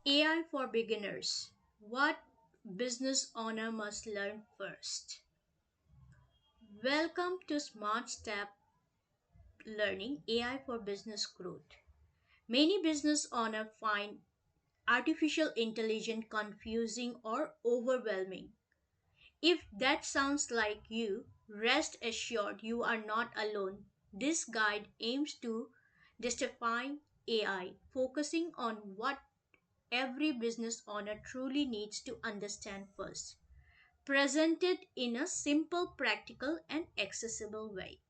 AI for beginners. What business owner must learn first. Welcome to Smart Step Learning AI for Business Growth. Many business owners find artificial intelligence confusing or overwhelming. If that sounds like you, rest assured you are not alone. This guide aims to demystify AI, focusing on what every business owner truly needs to understand first, presented in a simple, practical, and accessible way.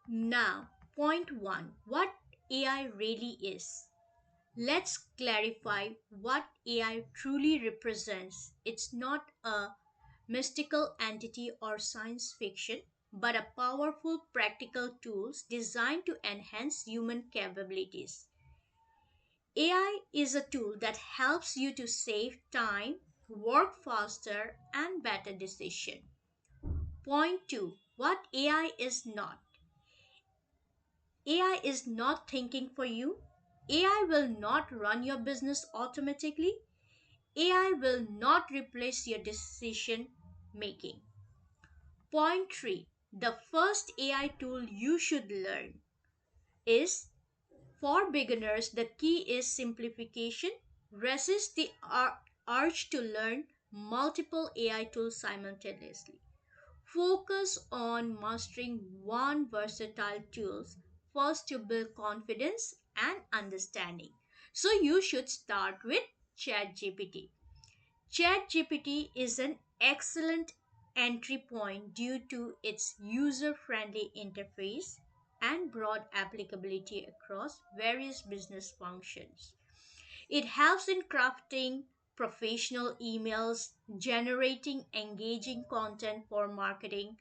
Now, point one, what AI really is. Let's clarify what AI truly represents. It's not a mystical entity or science fiction, but a powerful practical tools designed to enhance human capabilities. AI is a tool that helps you to save time, work faster, and better decision. Point 2. What AI is not. AI is not thinking for you. AI will not run your business automatically. AI will not replace your decision making. Point 3. The first AI tool you should learn is for beginners, the key is simplification. Resist the urge to learn multiple AI tools simultaneously. Focus on mastering one versatile tool first to build confidence and understanding. So you should start with ChatGPT. ChatGPT is an excellent entry point due to its user friendly interface and broad applicability across various business functions. It helps in crafting professional emails, generating engaging content for marketing,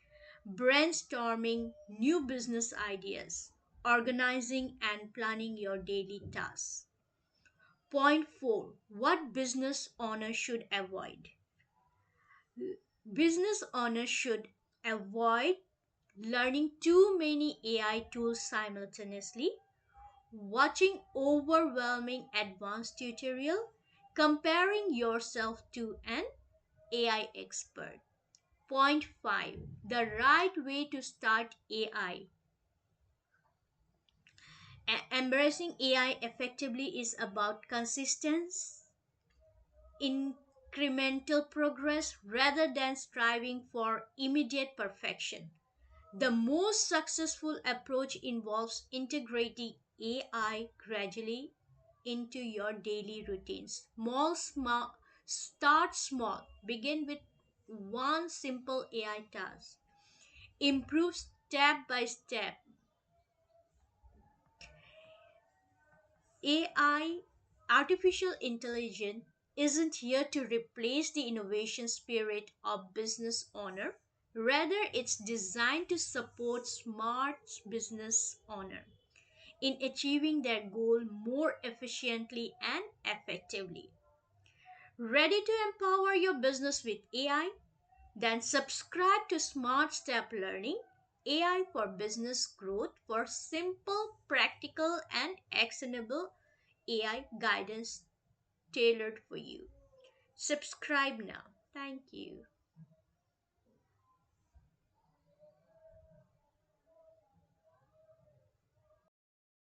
brainstorming new business ideas, organizing and planning your daily tasks. Point 4. What business owner should avoid? Business owners should avoid learning too many AI tools simultaneously, watching overwhelming advanced tutorial, comparing yourself to an AI expert. Point 5. The right way to start AI. Embracing AI effectively is about consistency, incremental progress rather than striving for immediate perfection. The most successful approach involves integrating AI gradually into your daily routines. Start small. Begin with one simple AI task. Improve step by step. AI, artificial intelligence, isn't here to replace the innovation spirit of business owner. Rather, it's designed to support smart business owner in achieving their goal more efficiently and effectively. Ready to empower your business with AI? Then subscribe to Smart Step Learning AI for Business Growth for simple, practical, and actionable AI guidance tailored for you. Subscribe now. Thank you.